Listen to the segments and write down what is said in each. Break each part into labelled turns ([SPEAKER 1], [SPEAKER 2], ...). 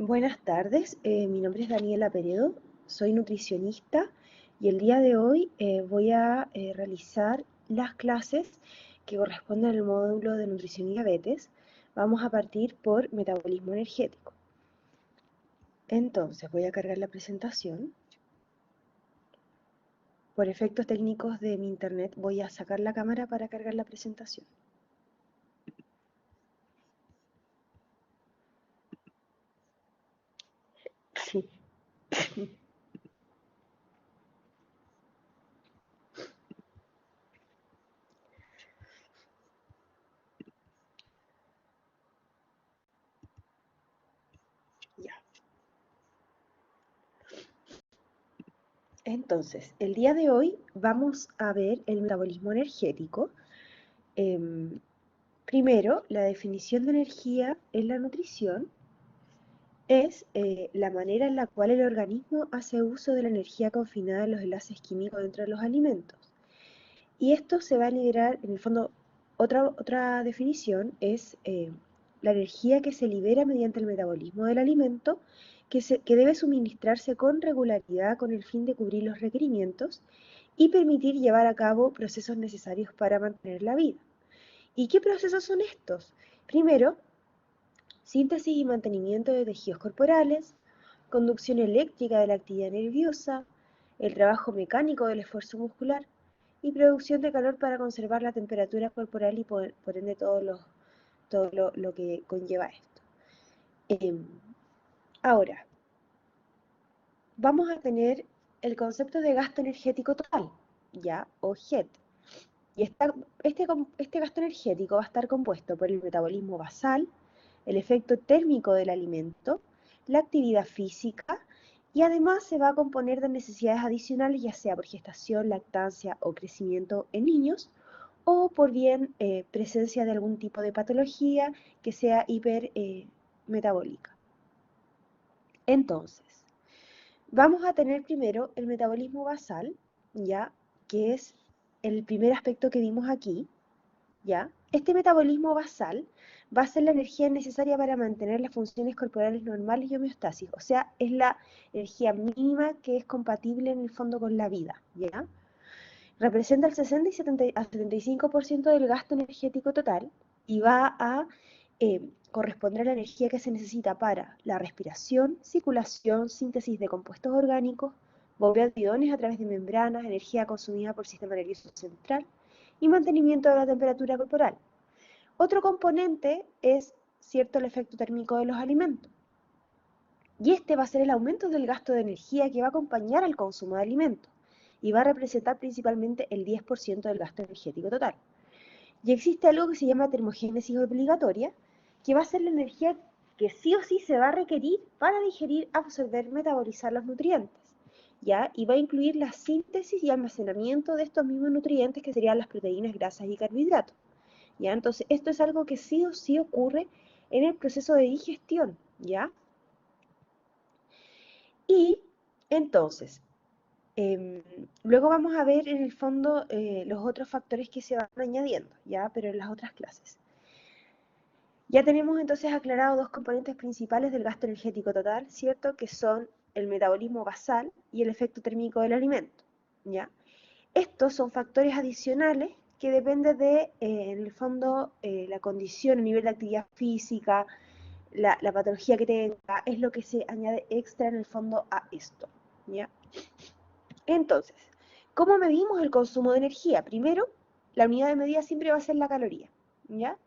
[SPEAKER 1] Buenas tardes, mi nombre es Daniela Peredo, soy nutricionista y el día de hoy voy a realizar las clases que corresponden al módulo de nutrición y diabetes. Vamos a partir por metabolismo energético. Entonces voy a cargar la presentación. Por efectos técnicos de mi internet voy a sacar la cámara para cargar la presentación. Sí. Ya. Entonces, el día de hoy vamos a ver el metabolismo energético. Em, Primero, la definición de energía en la nutrición es la manera en la cual el organismo hace uso de la energía confinada en los enlaces químicos dentro de los alimentos. Y esto se va a liberar, en el fondo, otra definición es la energía que se libera mediante el metabolismo del alimento, que debe suministrarse con regularidad con el fin de cubrir los requerimientos y permitir llevar a cabo procesos necesarios para mantener la vida. ¿Y qué procesos son estos? Primero, síntesis y mantenimiento de tejidos corporales, conducción eléctrica de la actividad nerviosa, el trabajo mecánico del esfuerzo muscular y producción de calor para conservar la temperatura corporal y por ende todo lo que conlleva esto. Ahora, vamos a tener el concepto de gasto energético total, ¿ya? O GET. Y este gasto energético va a estar compuesto por el metabolismo basal, el efecto térmico del alimento, la actividad física y además se va a componer de necesidades adicionales, ya sea por gestación, lactancia o crecimiento en niños, o por bien presencia de algún tipo de patología que sea hipermetabólica. Entonces, vamos a tener primero el metabolismo basal, ya, que es el primer aspecto que vimos aquí, ¿ya? Este metabolismo basal va a ser la energía necesaria para mantener las funciones corporales normales y homeostasis, o sea, es la energía mínima que es compatible en el fondo con la vida, ¿ya? Representa el 60 y 70 a 75% del gasto energético total y va a corresponder a la energía que se necesita para la respiración, circulación, síntesis de compuestos orgánicos, bombeo de iones a través de membranas, energía consumida por el sistema nervioso central y mantenimiento de la temperatura corporal. Otro componente es, cierto, el efecto térmico de los alimentos. Y este va a ser el aumento del gasto de energía que va a acompañar al consumo de alimentos y va a representar principalmente el 10% del gasto energético total. Y existe algo que se llama termogénesis obligatoria, que va a ser la energía que sí o sí se va a requerir para digerir, absorber, metabolizar los nutrientes, ¿ya? Y va a incluir la síntesis y almacenamiento de estos mismos nutrientes que serían las proteínas, grasas y carbohidratos, ¿ya? Entonces, esto es algo que sí o sí ocurre en el proceso de digestión, ¿ya? Y entonces, luego vamos a ver en el fondo los otros factores que se van añadiendo, ¿ya? Pero en las otras clases. Ya tenemos entonces aclarado dos componentes principales del gasto energético total, ¿cierto? Que son el metabolismo basal y el efecto térmico del alimento, ¿ya? Estos son factores adicionales que dependen de, en el fondo, la condición, el nivel de actividad física, la patología que tenga, es lo que se añade extra en el fondo a esto, ¿ya? Entonces, ¿cómo medimos el consumo de energía? Primero, la unidad de medida siempre va a ser la caloría, ¿ya?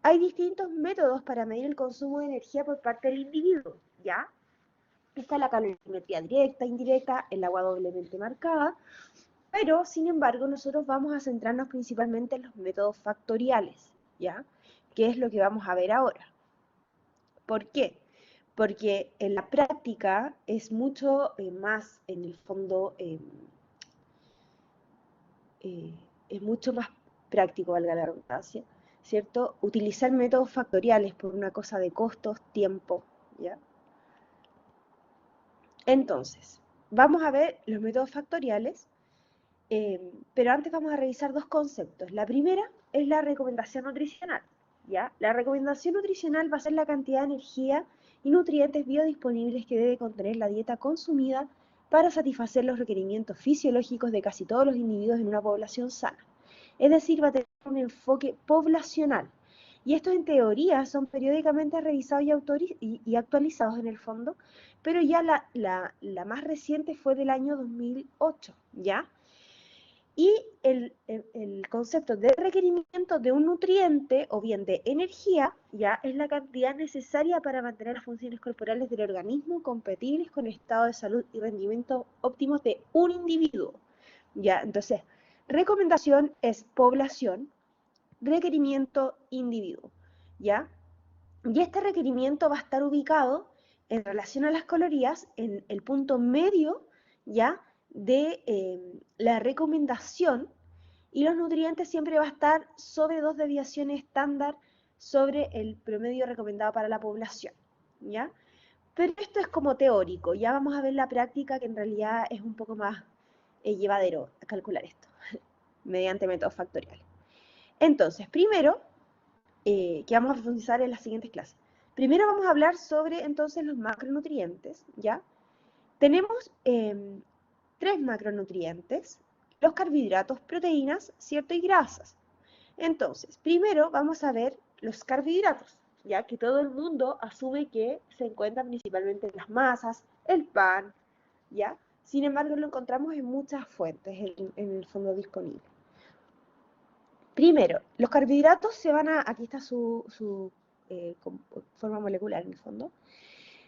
[SPEAKER 1] Hay distintos métodos para medir el consumo de energía por parte del individuo, ¿ya? Está la calorimetría directa, indirecta, el agua doblemente marcada, pero sin embargo nosotros vamos a centrarnos principalmente en los métodos factoriales, ¿ya? Que es lo que vamos a ver ahora. ¿Por qué? Porque en la práctica es mucho más, en el fondo, eh, es mucho más práctico, valga la redundancia, ¿cierto? Utilizar métodos factoriales por una cosa de costos, tiempo, ¿ya? Entonces, vamos a ver los métodos factoriales, pero antes vamos a revisar dos conceptos. La primera es la recomendación nutricional, ¿ya? La recomendación nutricional va a ser la cantidad de energía y nutrientes biodisponibles que debe contener la dieta consumida para satisfacer los requerimientos fisiológicos de casi todos los individuos en una población sana. Es decir, va a tener un enfoque poblacional. Y estos en teoría son periódicamente revisados y actualizados en el fondo, pero ya la más reciente fue del año 2008, ¿ya? Y el concepto de requerimiento de un nutriente o bien de energía ya es la cantidad necesaria para mantener las funciones corporales del organismo compatibles con el estado de salud y rendimiento óptimos de un individuo. Ya, entonces, recomendación es población, requerimiento individuo. ¿Ya? Y este requerimiento va a estar ubicado en relación a las calorías en el punto medio, ¿ya? De la recomendación, y los nutrientes siempre va a estar sobre 2 desviaciones estándar sobre el promedio recomendado para la población, ¿ya? Pero esto es como teórico, ya vamos a ver la práctica que en realidad es un poco más llevadero a calcular esto, mediante métodos factoriales. Entonces, primero, que vamos a profundizar en las siguientes clases. Primero vamos a hablar sobre entonces los macronutrientes, ¿ya? Tenemos 3 macronutrientes, los carbohidratos, proteínas, ¿cierto? Y grasas. Entonces, primero vamos a ver los carbohidratos, ya que todo el mundo asume que se encuentran principalmente en las masas, el pan, ¿ya? Sin embargo, lo encontramos en muchas fuentes en el fondo disponible. Primero, los carbohidratos se van a, aquí está su forma molecular en el fondo,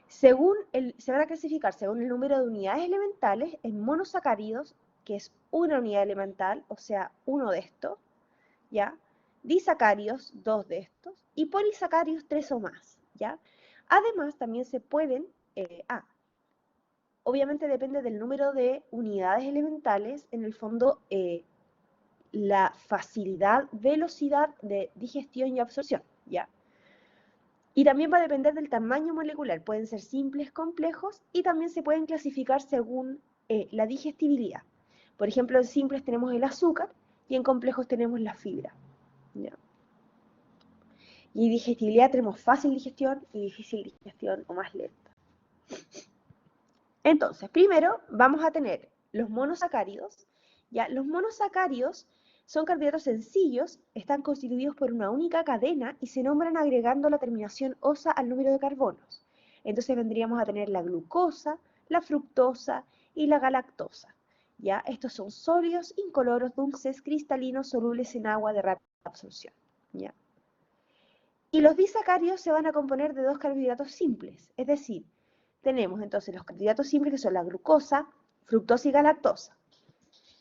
[SPEAKER 1] se van a clasificar según el número de unidades elementales en monosacáridos, que es una unidad elemental, o sea, uno de estos, ¿ya? Disacáridos, 2 de estos, y polisacáridos, 3 o más, ¿ya? Además, también se pueden, obviamente depende del número de unidades elementales, en el fondo, la facilidad, velocidad de digestión y absorción, ¿ya? Y también va a depender del tamaño molecular, pueden ser simples, complejos, y también se pueden clasificar según la digestibilidad. Por ejemplo, en simples tenemos el azúcar, y en complejos tenemos la fibra, ¿ya? Y digestibilidad tenemos fácil digestión y difícil digestión o más lenta. Entonces, primero vamos a tener los monosacáridos, ¿ya? Los monosacáridos son carbohidratos sencillos, están constituidos por una única cadena y se nombran agregando la terminación osa al número de carbonos. Entonces vendríamos a tener la glucosa, la fructosa y la galactosa, ¿ya? Estos son sólidos, incoloros, dulces, cristalinos, solubles en agua de rápida absorción, ¿ya? Y los disacáridos se van a componer de 2 carbohidratos simples, es decir, tenemos entonces los carbohidratos simples que son la glucosa, fructosa y galactosa.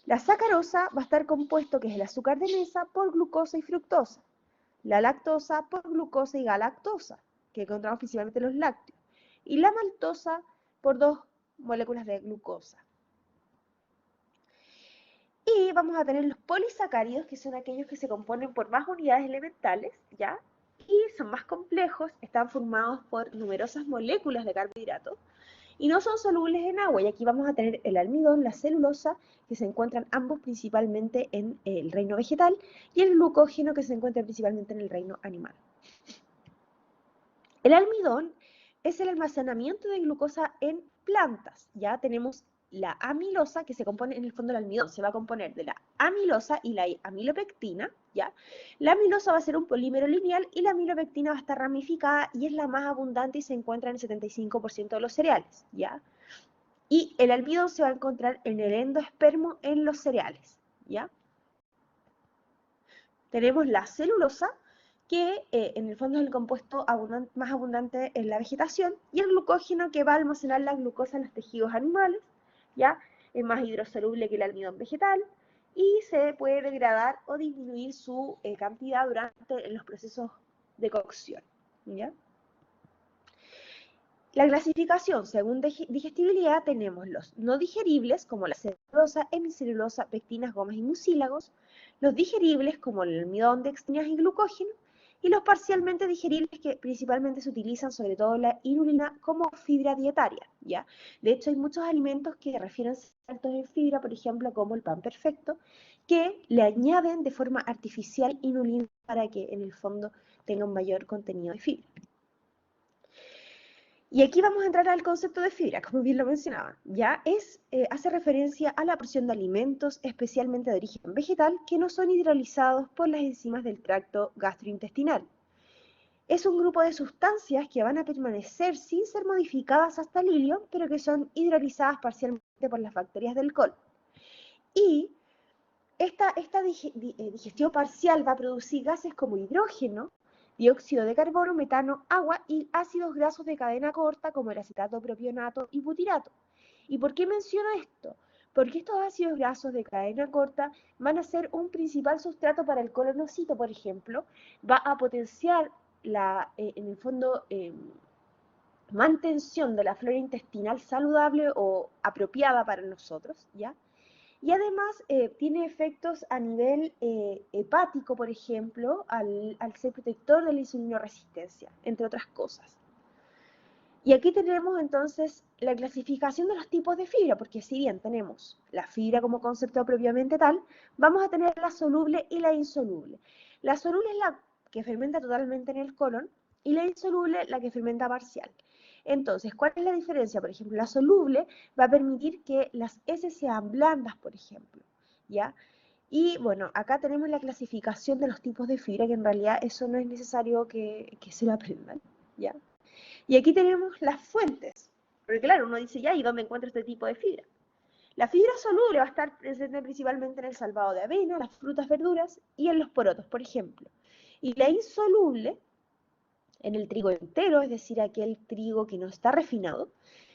[SPEAKER 1] La sacarosa va a estar compuesto, que es el azúcar de mesa, por glucosa y fructosa. La lactosa por glucosa y galactosa, que encontramos principalmente en los lácteos. Y la maltosa por 2 moléculas de glucosa. Y vamos a tener los polisacáridos, que son aquellos que se componen por más unidades elementales, ¿ya? Y son más complejos, están formados por numerosas moléculas de carbohidratos y no son solubles en agua. Y aquí vamos a tener el almidón, la celulosa, que se encuentran ambos principalmente en el reino vegetal, y el glucógeno, que se encuentra principalmente en el reino animal. El almidón es el almacenamiento de glucosa en plantas. Ya tenemos la amilosa, que se compone en el fondo del almidón, se va a componer de la amilosa y la amilopectina, ¿ya? La amilosa va a ser un polímero lineal y la amilopectina va a estar ramificada y es la más abundante y se encuentra en el 75% de los cereales, ¿ya? Y el almidón se va a encontrar en el endospermo en los cereales, ¿ya? Tenemos la celulosa, que en el fondo es el compuesto más abundante en la vegetación, y el glucógeno, que va a almacenar la glucosa en los tejidos animales, ¿ya? Es más hidrosoluble que el almidón vegetal, y se puede degradar o disminuir su cantidad durante los procesos de cocción, ¿ya? La clasificación según digestibilidad tenemos los no digeribles, como la celulosa, hemicelulosa, pectinas, gomas y mucílagos, los digeribles, como el almidón, dextrinas y glucógeno, y los parcialmente digeribles, que principalmente se utilizan sobre todo la inulina como fibra dietaria, ¿ya? De hecho, hay muchos alimentos que refieren altos en fibra, por ejemplo, como el pan perfecto, que le añaden de forma artificial inulina para que en el fondo tenga un mayor contenido de fibra. Y aquí vamos a entrar al concepto de fibra, como bien lo mencionaba. Ya hace referencia a la porción de alimentos, especialmente de origen vegetal, que no son hidrolizados por las enzimas del tracto gastrointestinal. Es un grupo de sustancias que van a permanecer sin ser modificadas hasta el hilio, pero que son hidrolizadas parcialmente por las bacterias del colon. Y esta digestión parcial va a producir gases como hidrógeno, dióxido de carbono, metano, agua y ácidos grasos de cadena corta como el acetato, propionato y butirato. ¿Y por qué menciono esto? Porque estos ácidos grasos de cadena corta van a ser un principal sustrato para el colonocito, por ejemplo, va a potenciar en el fondo, mantención de la flora intestinal saludable o apropiada para nosotros, ¿ya? Y además tiene efectos a nivel hepático, por ejemplo, al ser protector de la insulinoresistencia, entre otras cosas. Y aquí tenemos entonces la clasificación de los tipos de fibra, porque si bien tenemos la fibra como concepto propiamente tal, vamos a tener la soluble y la insoluble. La soluble es la que fermenta totalmente en el colon y la insoluble la que fermenta parcial. Entonces, ¿cuál es la diferencia? Por ejemplo, la soluble va a permitir que las heces sean blandas, por ejemplo, ¿ya? Y bueno, acá tenemos la clasificación de los tipos de fibra, que en realidad eso no es necesario que se lo aprendan, ¿ya? Y aquí tenemos las fuentes. Porque claro, uno dice, ya, ¿y dónde encuentro este tipo de fibra? La fibra soluble va a estar presente principalmente en el salvado de avena, las frutas, verduras y en los porotos, por ejemplo. Y la insoluble en el trigo entero, es decir, aquel trigo que no está refinado,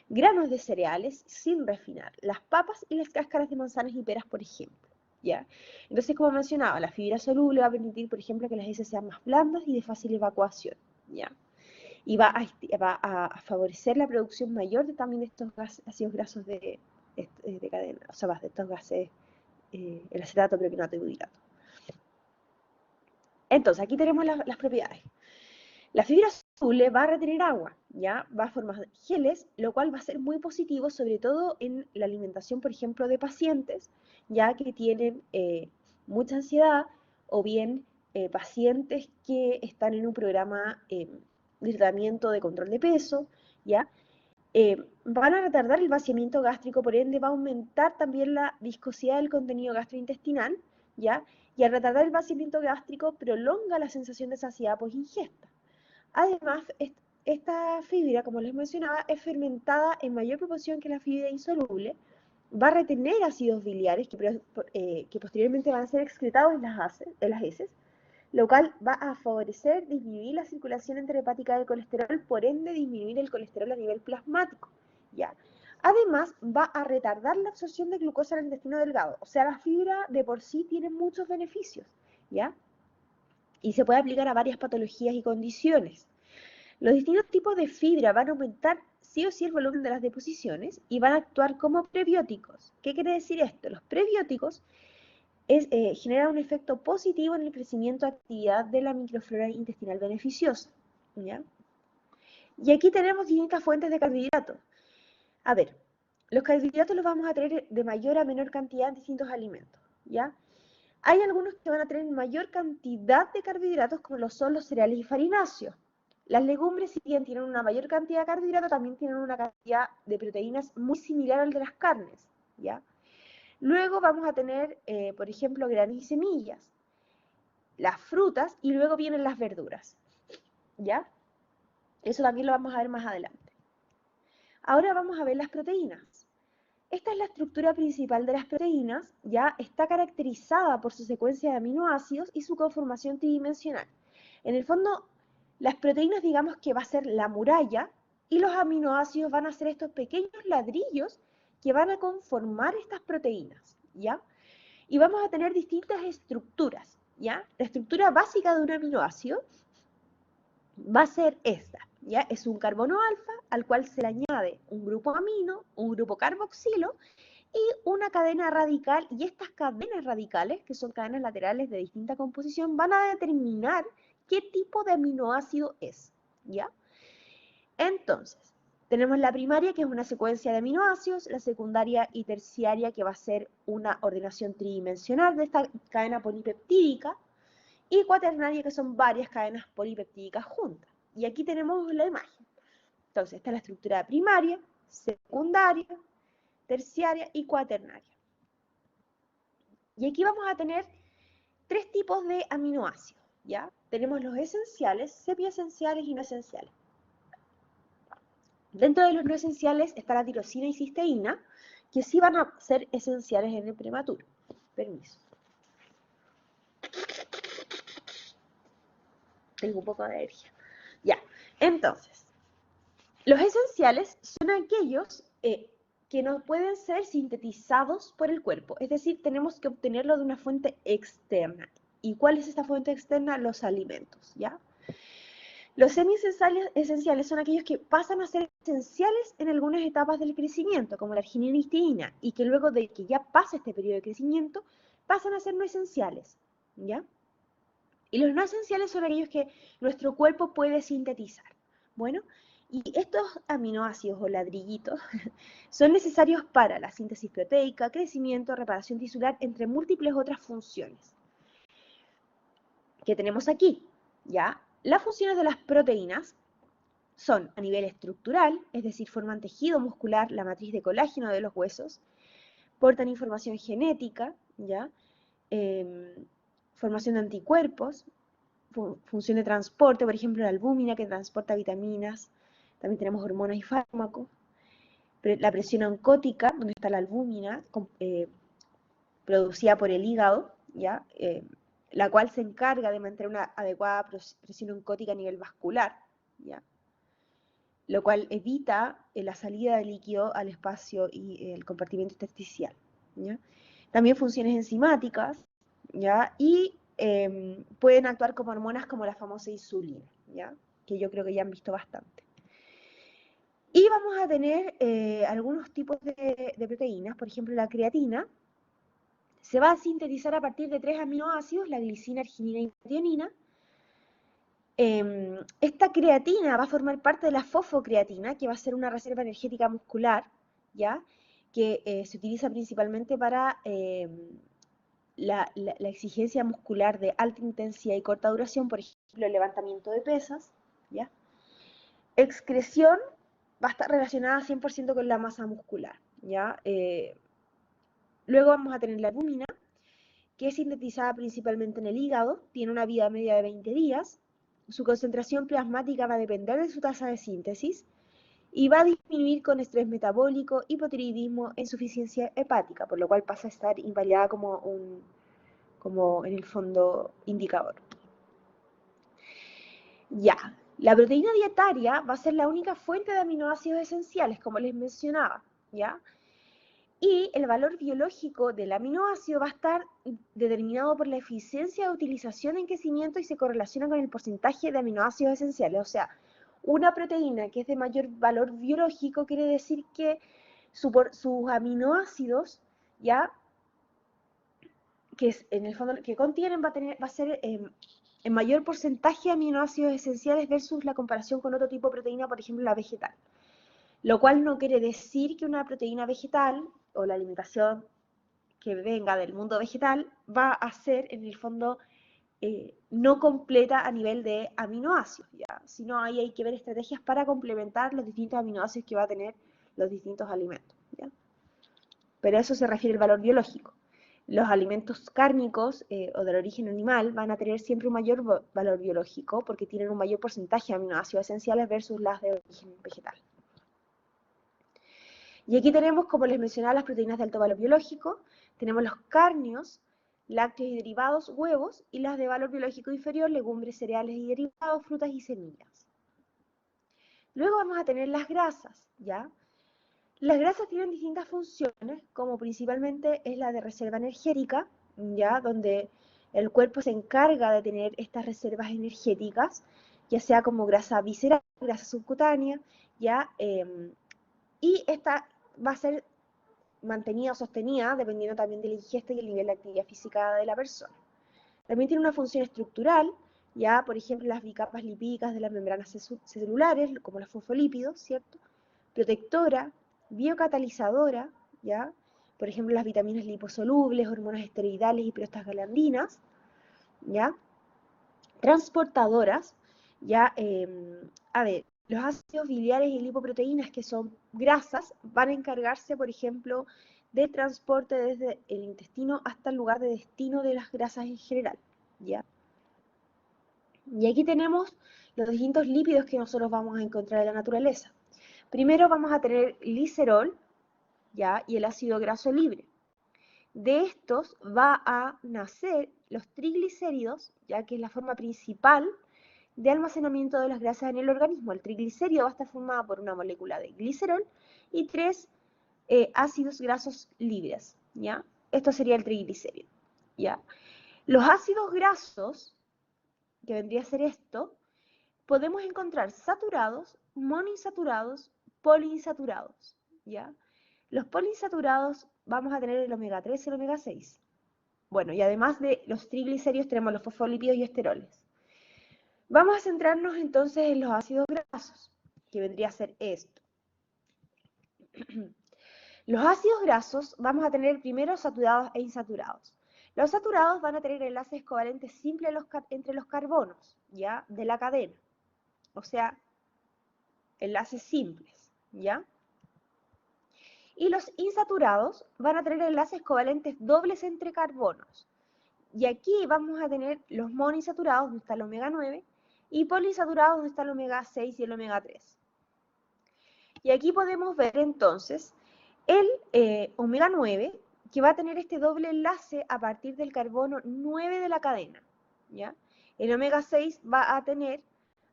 [SPEAKER 1] granos de cereales sin refinar, las papas y las cáscaras de manzanas y peras, por ejemplo. ¿Ya? Entonces, como mencionaba, la fibra soluble va a permitir, por ejemplo, que las heces sean más blandas y de fácil evacuación. ¿Ya? Y va a favorecer la producción mayor también de estos ácidos grasos de cadena, o sea, de estos gases, el acetato, propionato y butirato. Entonces, aquí tenemos las propiedades. La fibra soluble va a retener agua, ¿ya? Va a formar geles, lo cual va a ser muy positivo, sobre todo en la alimentación, por ejemplo, de pacientes, ya que tienen mucha ansiedad o bien pacientes que están en un programa de tratamiento de control de peso, ¿ya? Van a retardar el vaciamiento gástrico, por ende va a aumentar también la viscosidad del contenido gastrointestinal, ¿ya? Y al retardar el vaciamiento gástrico prolonga la sensación de saciedad post ingesta. Además, esta fibra, como les mencionaba, es fermentada en mayor proporción que la fibra insoluble, va a retener ácidos biliares que posteriormente van a ser excretados en las heces, lo cual va a favorecer disminuir la circulación enterhepática del colesterol, por ende disminuir el colesterol a nivel plasmático, ¿ya? Además, va a retardar la absorción de glucosa en el intestino delgado, o sea, la fibra de por sí tiene muchos beneficios, ¿ya? Y se puede aplicar a varias patologías y condiciones. Los distintos tipos de fibra van a aumentar sí o sí el volumen de las deposiciones y van a actuar como prebióticos. ¿Qué quiere decir esto? Los prebióticos genera un efecto positivo en el crecimiento de actividad de la microflora intestinal beneficiosa, ¿ya? Y aquí tenemos distintas fuentes de carbohidratos. A ver, los carbohidratos los vamos a tener de mayor a menor cantidad en distintos alimentos, ¿ya? Hay algunos que van a tener mayor cantidad de carbohidratos, como lo son los cereales y farináceos. Las legumbres, si bien tienen una mayor cantidad de carbohidratos, también tienen una cantidad de proteínas muy similar al de las carnes, ¿ya? Luego vamos a tener, por ejemplo, granos y semillas, las frutas y luego vienen las verduras, ¿ya? Eso también lo vamos a ver más adelante. Ahora vamos a ver las proteínas. Esta es la estructura principal de las proteínas, ya está caracterizada por su secuencia de aminoácidos y su conformación tridimensional. En el fondo, las proteínas digamos que va a ser la muralla y los aminoácidos van a ser estos pequeños ladrillos que van a conformar estas proteínas, ¿ya? Y vamos a tener distintas estructuras, ¿ya? La estructura básica de un aminoácido va a ser esta, ¿ya? Es un carbono alfa al cual se le añade un grupo amino, un grupo carboxilo y una cadena radical, y estas cadenas radicales, que son cadenas laterales de distinta composición, van a determinar qué tipo de aminoácido es, ¿ya? Entonces, tenemos la primaria, que es una secuencia de aminoácidos, la secundaria y terciaria, que va a ser una ordenación tridimensional de esta cadena polipeptídica, y cuaternaria, que son varias cadenas polipeptídicas juntas. Y aquí tenemos la imagen. Entonces, está la estructura primaria, secundaria, terciaria y cuaternaria. Y aquí vamos a tener 3 tipos de aminoácidos, ¿ya? Tenemos los esenciales, semiesenciales y no esenciales. Dentro de los no esenciales está la tirosina y cisteína, que sí van a ser esenciales en el prematuro. Permiso. Tengo un poco de alergia. Ya, entonces, los esenciales son aquellos que no pueden ser sintetizados por el cuerpo, es decir, tenemos que obtenerlo de una fuente externa. ¿Y cuál es esta fuente externa? Los alimentos, ¿ya? Los semiesenciales son aquellos que pasan a ser esenciales en algunas etapas del crecimiento, como la arginina y histiidina, y que luego de que ya pasa este periodo de crecimiento, pasan a ser no esenciales, ¿ya? Y los no esenciales son aquellos que nuestro cuerpo puede sintetizar. Bueno, y estos aminoácidos o ladrillitos son necesarios para la síntesis proteica, crecimiento, reparación tisular, entre múltiples otras funciones que tenemos aquí, ¿ya? Las funciones de las proteínas son a nivel estructural, es decir, forman tejido muscular, la matriz de colágeno de los huesos, portan información genética, ¿ya? Formación de anticuerpos, función de transporte, por ejemplo, la albúmina que transporta vitaminas, también tenemos hormonas y fármacos, la presión oncótica, donde está la albúmina, producida por el hígado, ¿ya? La cual se encarga de mantener una adecuada presión oncótica a nivel vascular, ¿ya? Lo cual evita la salida de líquido al espacio y el compartimiento intersticial, ¿ya? También funciones enzimáticas, ¿ya? Y pueden actuar como hormonas como la famosa insulina, ¿ya? Que yo creo que ya han visto bastante. Y vamos a tener algunos tipos de proteínas, por ejemplo la creatina, se va a sintetizar a partir de 3 aminoácidos, la glicina, arginina y metionina. Esta creatina va a formar parte de la fosfocreatina, que va a ser una reserva energética muscular, ¿ya? Que se utiliza principalmente para la exigencia muscular de alta intensidad y corta duración, por ejemplo, el levantamiento de pesas, ¿ya? Excreción va a estar relacionada 100% con la masa muscular, ¿ya? Luego vamos a tener la albúmina, que es sintetizada principalmente en el hígado, tiene una vida media de 20 días, su concentración plasmática va a depender de su tasa de síntesis y va a disminuir con estrés metabólico, hipotiroidismo e insuficiencia hepática, por lo cual pasa a estar invalidada como en el fondo indicador. Ya, la proteína dietaria va a ser la única fuente de aminoácidos esenciales, como les mencionaba, ¿ya? Y el valor biológico del aminoácido va a estar determinado por la eficiencia de utilización en crecimiento y se correlaciona con el porcentaje de aminoácidos esenciales. O sea, una proteína que es de mayor valor biológico quiere decir que sus aminoácidos, ¿ya? Que es, en el fondo que contienen va a ser en mayor porcentaje de aminoácidos esenciales versus la comparación con otro tipo de proteína, por ejemplo la vegetal. Lo cual no quiere decir que una proteína vegetal o la alimentación que venga del mundo vegetal va a ser en el fondo no completa a nivel de aminoácidos, ¿ya? Sino ahí hay que ver estrategias para complementar los distintos aminoácidos que va a tener los distintos alimentos, ¿ya? Pero a eso se refiere el valor biológico. Los alimentos cárnicos o del origen animal van a tener siempre un mayor valor biológico porque tienen un mayor porcentaje de aminoácidos esenciales versus las de origen vegetal. Y aquí tenemos, como les mencionaba, las proteínas de alto valor biológico, tenemos los cárneos, lácteos y derivados, huevos, y las de valor biológico inferior, legumbres, cereales y derivados, frutas y semillas. Luego vamos a tener las grasas, ¿ya? Las grasas tienen distintas funciones, como principalmente es la de reserva energética, ¿ya? Donde el cuerpo se encarga de tener estas reservas energéticas, ya sea como grasa visceral, grasa subcutánea, ¿ya? Y esta va a ser mantenida o sostenida dependiendo también de la ingesta y el nivel de actividad física de la persona. También tiene una función estructural, ya por ejemplo las bicapas lipídicas de las membranas celulares, como los fosfolípidos, ¿cierto? Protectora, biocatalizadora, ¿ya? Por ejemplo las vitaminas liposolubles, hormonas esteroidales y prostaglandinas, ¿ya? Transportadoras, ¿ya? A ver, los ácidos biliares y lipoproteínas, que son grasas, van a encargarse, por ejemplo, del transporte desde el intestino hasta el lugar de destino de las grasas en general, ¿ya? Y aquí tenemos los distintos lípidos que nosotros vamos a encontrar en la naturaleza. Primero vamos a tener glicerol, ¿ya? Y el ácido graso libre. De estos va a nacer los triglicéridos, ya que es la forma principal de almacenamiento de las grasas en el organismo. El triglicérido va a estar formado por una molécula de glicerol y 3 ácidos grasos libres, ¿ya? Esto sería el triglicérido, ¿ya? Los ácidos grasos, que vendría a ser esto, podemos encontrar saturados, monoinsaturados, poliinsaturados, ¿ya? Los poliinsaturados vamos a tener el omega 3 y el omega 6. Bueno, y además de los triglicéridos tenemos los fosfolípidos y esteroles. Vamos a centrarnos entonces en los ácidos grasos, que vendría a ser esto. Los ácidos grasos vamos a tener primero saturados e insaturados. Los saturados van a tener enlaces covalentes simples entre los carbonos, ¿ya? De la cadena. O sea, enlaces simples, ¿ya? Y los insaturados van a tener enlaces covalentes dobles entre carbonos. Y aquí vamos a tener los monoinsaturados, donde está el omega 9, y poliinsaturados, donde está el omega 6 y el omega 3. Y aquí podemos ver entonces el omega 9, que va a tener este doble enlace a partir del carbono 9 de la cadena, ¿ya? El omega 6 va a tener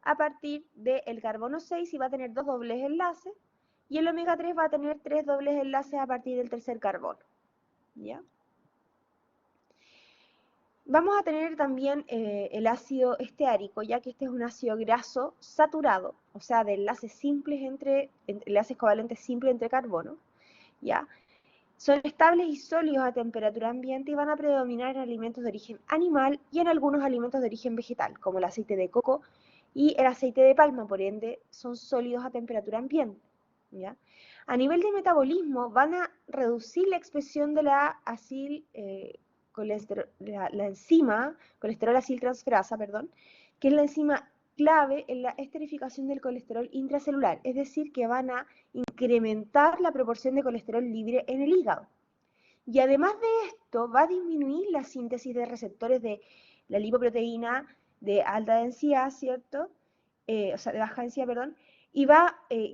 [SPEAKER 1] a partir del carbono 6 y va a tener 2 dobles enlaces, y el omega 3 va a tener 3 dobles enlaces a partir del tercer carbono, ¿ya? Vamos a tener también el ácido esteárico, ya que este es un ácido graso saturado, o sea, de enlaces simples enlaces covalentes simples entre carbonos, ¿ya? Son estables y sólidos a temperatura ambiente y van a predominar en alimentos de origen animal y en algunos alimentos de origen vegetal, como el aceite de coco y el aceite de palma, por ende, son sólidos a temperatura ambiente, ¿ya? A nivel de metabolismo, van a reducir la expresión de la enzima colesterol aciltransferasa, perdón, que es la enzima clave en la esterificación del colesterol intracelular, es decir, que van a incrementar la proporción de colesterol libre en el hígado. Y además de esto, va a disminuir la síntesis de receptores de la lipoproteína de alta densidad, ¿cierto? O sea, de baja densidad, perdón, y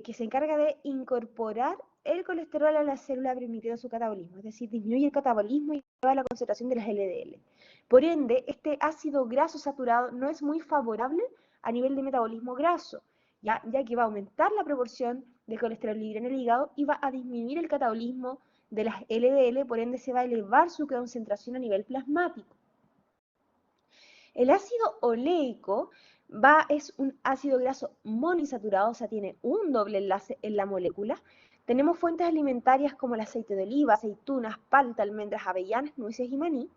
[SPEAKER 1] que se encarga de incorporar el colesterol a la célula permitiendo su catabolismo, es decir, disminuye el catabolismo y eleva la concentración de las LDL. Por ende, este ácido graso saturado no es muy favorable a nivel de metabolismo graso, ya que va a aumentar la proporción de colesterol libre en el hígado y va a disminuir el catabolismo de las LDL, por ende se va a elevar su concentración a nivel plasmático. El ácido oleico es un ácido graso monoinsaturado, o sea, tiene un doble enlace en la molécula. Tenemos fuentes alimentarias como el aceite de oliva, aceitunas, palta, almendras, avellanas, nueces y maní.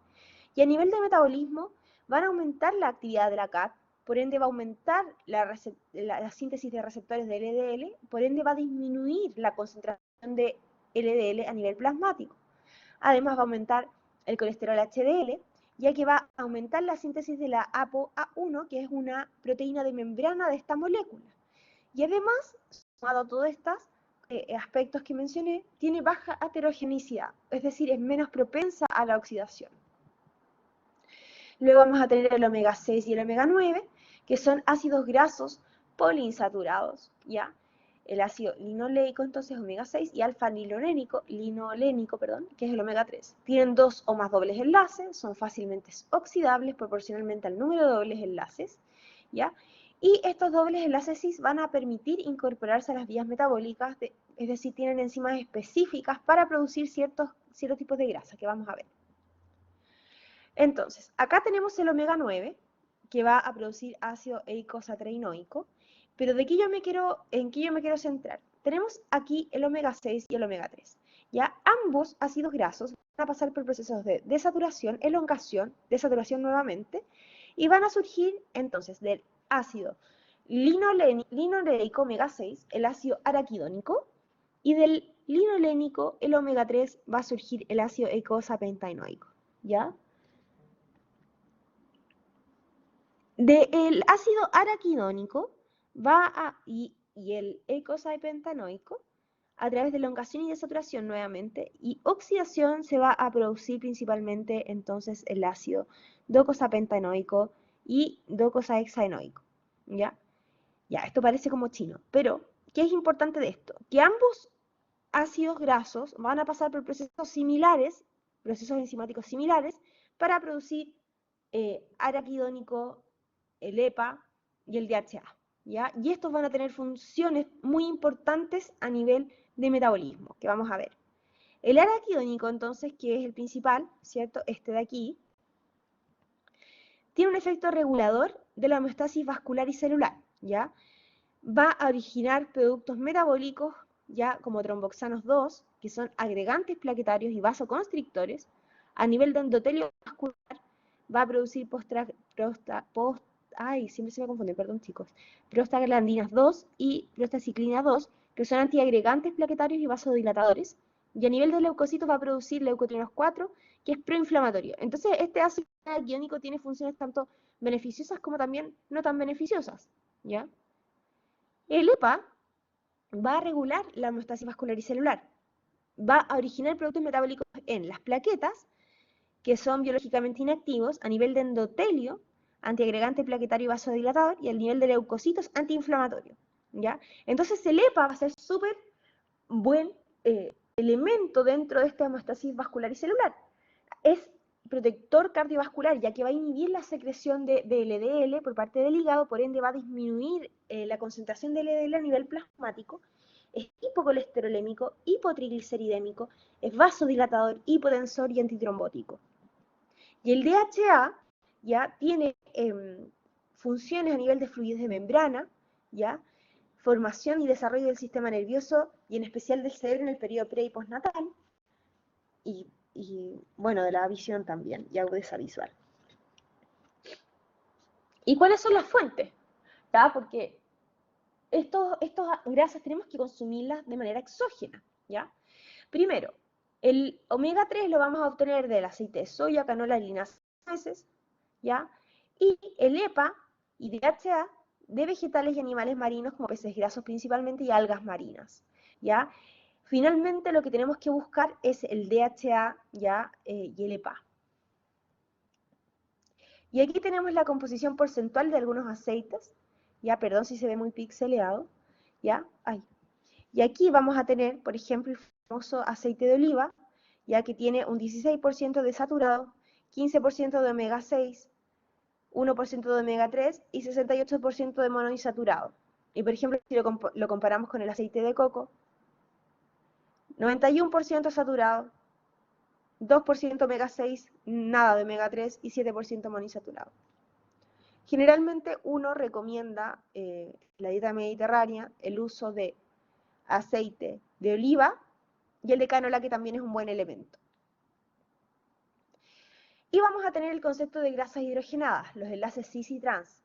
[SPEAKER 1] Y a nivel de metabolismo van a aumentar la actividad de la CAT, por ende va a aumentar la síntesis de receptores de LDL, por ende va a disminuir la concentración de LDL a nivel plasmático. Además va a aumentar el colesterol HDL, ya que va a aumentar la síntesis de la ApoA1, que es una proteína de membrana de esta molécula. Y además, sumado a todos estos aspectos que mencioné, tiene baja heterogenicidad, es decir, es menos propensa a la oxidación. Luego vamos a tener el omega 6 y el omega 9, que son ácidos grasos poliinsaturados, ¿ya? El ácido linoleico, entonces omega 6, y alfa-linolénico, que es el omega 3. Tienen 2 o más dobles enlaces, son fácilmente oxidables proporcionalmente al número de dobles enlaces, ¿ya? Y estos dobles enlaces cis van a permitir incorporarse a las vías metabólicas, es decir, tienen enzimas específicas para producir ciertos tipos de grasa que vamos a ver. Entonces, acá tenemos el omega 9, que va a producir ácido eicosapentaenoico, pero ¿en qué yo me quiero centrar? Tenemos aquí el omega 6 y el omega 3. Ya ambos ácidos grasos van a pasar por procesos de desaturación, elongación, desaturación nuevamente, y van a surgir entonces del ácido linoleico omega 6, el ácido araquidónico, y del linolénico, el omega 3, va a surgir el ácido eicosapentaenoico, ¿ya? Del ácido araquidónico y y el eicosapentanoico a través de elongación y desaturación nuevamente, y oxidación se va a producir principalmente entonces el ácido docosapentanoico y docosahexaenoico, ¿ya? Ya, esto parece como chino, pero ¿qué es importante de esto? Que ambos ácidos grasos van a pasar por procesos similares, procesos enzimáticos similares, para producir araquidónico, el EPA y el DHA, ¿ya? Y estos van a tener funciones muy importantes a nivel de metabolismo, que vamos a ver. El araquidónico, entonces, que es el principal, ¿cierto? Este de aquí, tiene un efecto regulador de la homeostasis vascular y celular, ¿ya? Va a originar productos metabólicos, ya como tromboxanos 2, que son agregantes plaquetarios y vasoconstrictores. A nivel de endotelio vascular, va a producir siempre se me confunde, perdón chicos, prostaglandinas 2 y prostaciclina 2, que son antiagregantes plaquetarios y vasodilatadores. Y a nivel de leucocitos va a producir leucotrienos 4, que es proinflamatorio. Entonces, este ácido araquidónico tiene funciones tanto beneficiosas como también no tan beneficiosas, ¿ya? El EPA va a regular la homeostasis vascular y celular. Va a originar productos metabólicos en las plaquetas, que son biológicamente inactivos, a nivel de endotelio, antiagregante plaquetario y vasodilatador, y al nivel de leucocitos, antiinflamatorio, ¿ya? Entonces el EPA va a ser súper buen elemento dentro de esta homeostasis vascular y celular. Es protector cardiovascular, ya que va a inhibir la secreción de LDL por parte del hígado, por ende va a disminuir la concentración de LDL a nivel plasmático, es hipocolesterolémico, hipotrigliceridémico, es vasodilatador, hipotensor y antitrombótico. Y el DHA ya tiene funciones a nivel de fluidez de membrana, ya, formación y desarrollo del sistema nervioso y en especial del cerebro en el periodo pre y postnatal, y bueno, de la visión también, y agudeza visual. ¿Y cuáles son las fuentes? ¿Ya? Porque estos grasas tenemos que consumirlas de manera exógena, ¿ya? Primero, el omega 3 lo vamos a obtener del aceite de soya, canola, linaza, nueces, ¿ya? Y el EPA y DHA de vegetales y animales marinos como peces grasos principalmente y algas marinas, ¿ya? Finalmente lo que tenemos que buscar es el DHA, ¿ya? Y el EPA. Y aquí tenemos la composición porcentual de algunos aceites, ya, perdón si se ve muy pixeleado, ya, ay. Y aquí vamos a tener, por ejemplo, el famoso aceite de oliva, ya que tiene un 16% de saturado, 15% de omega 6, 1% de omega 3 y 68% de monoinsaturado. Y por ejemplo, si lo comparamos con el aceite de coco, 91% saturado, 2% omega 6, nada de omega 3 y 7% monoinsaturado. Generalmente uno recomienda la dieta mediterránea el uso de aceite de oliva y el de canola, que también es un buen elemento. Y vamos a tener el concepto de grasas hidrogenadas, los enlaces cis y trans.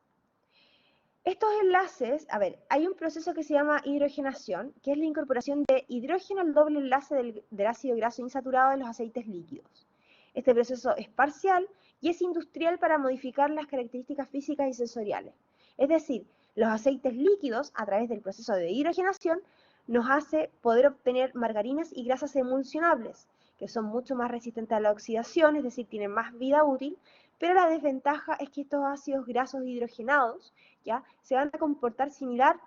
[SPEAKER 1] Estos enlaces, a ver, hay un proceso que se llama hidrogenación, que es la incorporación de hidrógeno al doble enlace del ácido graso insaturado en los aceites líquidos. Este proceso es parcial y es industrial para modificar las características físicas y sensoriales. Es decir, los aceites líquidos, a través del proceso de hidrogenación, nos hace poder obtener margarinas y grasas emulsionables, que son mucho más resistentes a la oxidación, es decir, tienen más vida útil, pero la desventaja es que estos ácidos grasos hidrogenados, ¿ya?, se van a comportar similar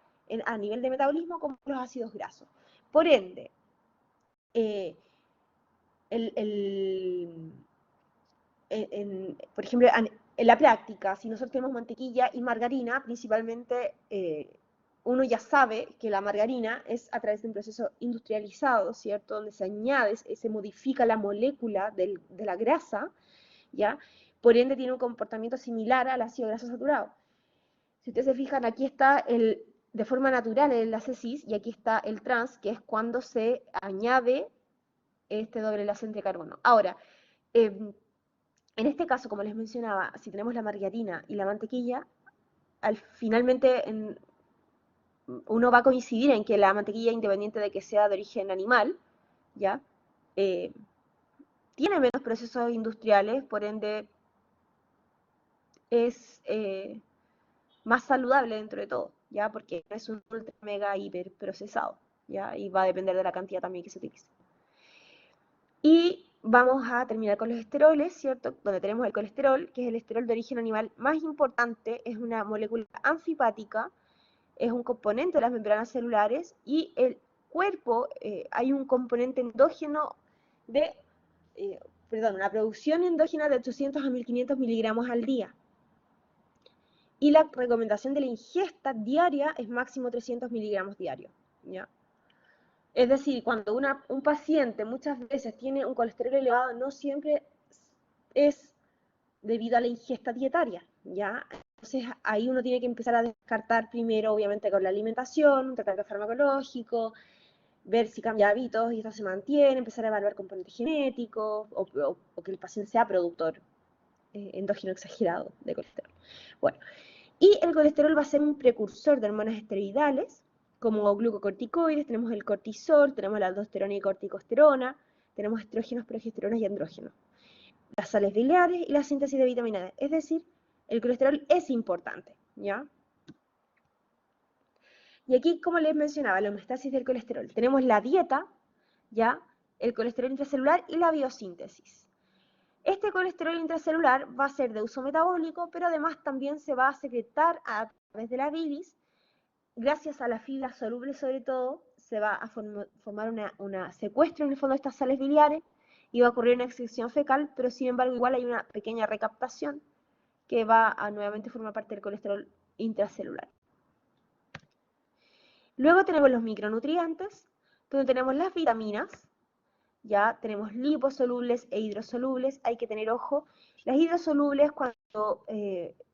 [SPEAKER 1] a nivel de metabolismo como los ácidos grasos. Por ende, por ejemplo, en la práctica, si nosotros tenemos mantequilla y margarina, principalmente uno ya sabe que la margarina es a través de un proceso industrializado, ¿cierto? Donde se añade, se modifica la molécula de la grasa, ¿ya? Por ende tiene un comportamiento similar al ácido graso saturado. Si ustedes se fijan, aquí está de forma natural el enlace cis y aquí está el trans, que es cuando se añade este doble enlace entre carbono. Ahora, en este caso, como les mencionaba, si tenemos la margarina y la mantequilla, finalmente uno va a coincidir en que la mantequilla, independiente de que sea de origen animal, ¿ya? Tiene menos procesos industriales, por ende es más saludable dentro de todo, ¿ya? Porque es un ultra mega hiper procesado, ¿ya? Y va a depender de la cantidad también que se utilice. Y vamos a terminar con los esteroles, ¿cierto? Donde tenemos el colesterol, que es el esterol de origen animal más importante, es una molécula anfipática, es un componente de las membranas celulares y el cuerpo, hay un componente endógeno de, una producción endógena de 800 a 1500 miligramos al día. Y la recomendación de la ingesta diaria es máximo 300 miligramos diarios, ¿ya? Es decir, cuando un paciente muchas veces tiene un colesterol elevado, no siempre es debido a la ingesta dietaria, ¿ya? Entonces ahí uno tiene que empezar a descartar primero, obviamente, con la alimentación, un tratamiento farmacológico, ver si cambia hábitos y esto se mantiene, empezar a evaluar componentes genéticos o que el paciente sea productor endógeno exagerado de colesterol. Bueno, y el colesterol va a ser un precursor de hormonas esteroidales, como glucocorticoides, tenemos el cortisol, tenemos la aldosterona y corticosterona, tenemos estrógenos, progesteronas y andrógenos, las sales biliares y la síntesis de vitamina D. Es decir, el colesterol es importante, ¿ya? Y aquí, como les mencionaba, la homeostasis del colesterol. Tenemos la dieta, ¿ya? El colesterol intracelular y la biosíntesis. Este colesterol intracelular va a ser de uso metabólico, pero además también se va a secretar a través de la bilis. Gracias a la fibra soluble sobre todo, se va a formar una secuestro en el fondo de estas sales biliares y va a ocurrir una excreción fecal, pero sin embargo igual hay una pequeña recaptación que va a nuevamente formar parte del colesterol intracelular. Luego tenemos los micronutrientes, donde tenemos las vitaminas, ya tenemos liposolubles e hidrosolubles, hay que tener ojo. Las hidrosolubles cuando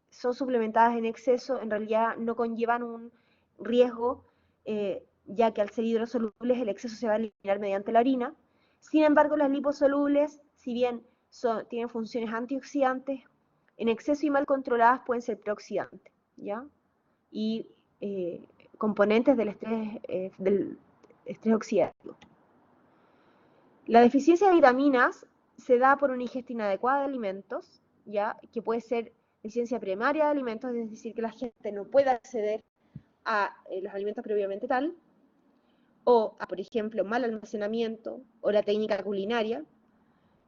[SPEAKER 1] son suplementadas en exceso en realidad no conllevan un riesgo, ya que al ser hidrosolubles el exceso se va a eliminar mediante la orina. Sin embargo, las liposolubles, si bien tienen funciones antioxidantes, en exceso y mal controladas pueden ser preoxidantes, ¿ya? Y componentes del estrés oxidativo. La deficiencia de vitaminas se da por una ingesta inadecuada de alimentos, ¿ya? Que puede ser deficiencia primaria de alimentos, es decir, que la gente no puede acceder a los alimentos previamente tal, o a, por ejemplo, mal almacenamiento o la técnica culinaria.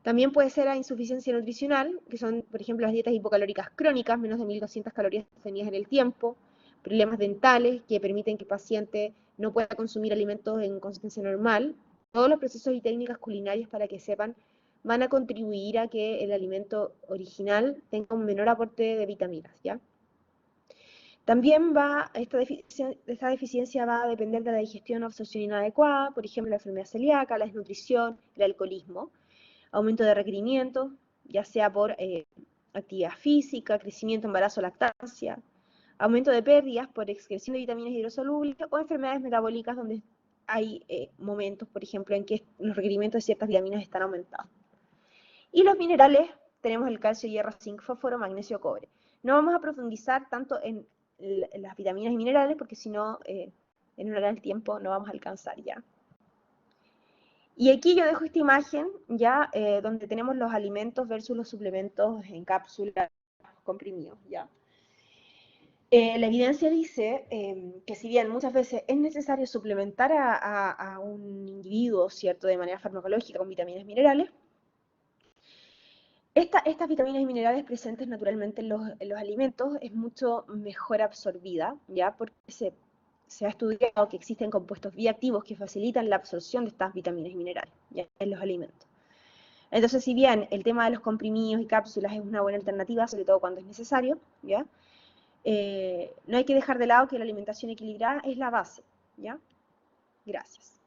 [SPEAKER 1] También puede ser a insuficiencia nutricional, que son, por ejemplo, las dietas hipocalóricas crónicas, menos de 1200 calorías definidas en el tiempo, problemas dentales que permiten que el paciente no pueda consumir alimentos en consistencia normal. Todos los procesos y técnicas culinarias, para que sepan, van a contribuir a que el alimento original tenga un menor aporte de vitaminas, ¿ya? También esta deficiencia va a depender de la digestión o absorción inadecuada, por ejemplo, la enfermedad celíaca, la desnutrición, el alcoholismo, aumento de requerimientos, ya sea por actividad física, crecimiento, embarazo, lactancia, aumento de pérdidas por excreción de vitaminas hidrosolubles o enfermedades metabólicas donde hay momentos, por ejemplo, en que los requerimientos de ciertas vitaminas están aumentados. Y los minerales, tenemos el calcio, hierro, zinc, fósforo, magnesio, cobre. No vamos a profundizar tanto en las vitaminas y minerales porque si no, en un gran tiempo no vamos a alcanzar ya. Y aquí yo dejo esta imagen ya donde tenemos los alimentos versus los suplementos en cápsulas comprimidos ya. La evidencia dice que si bien muchas veces es necesario suplementar a un individuo, ¿cierto?, de manera farmacológica con vitaminas y minerales, estas vitaminas y minerales presentes naturalmente en los alimentos es mucho mejor absorbida, ¿ya? Porque se ha estudiado que existen compuestos bioactivos que facilitan la absorción de estas vitaminas y minerales, ¿ya?, en los alimentos. Entonces, si bien el tema de los comprimidos y cápsulas es una buena alternativa, sobre todo cuando es necesario, ¿ya? No hay que dejar de lado que la alimentación equilibrada es la base, ¿ya? Gracias.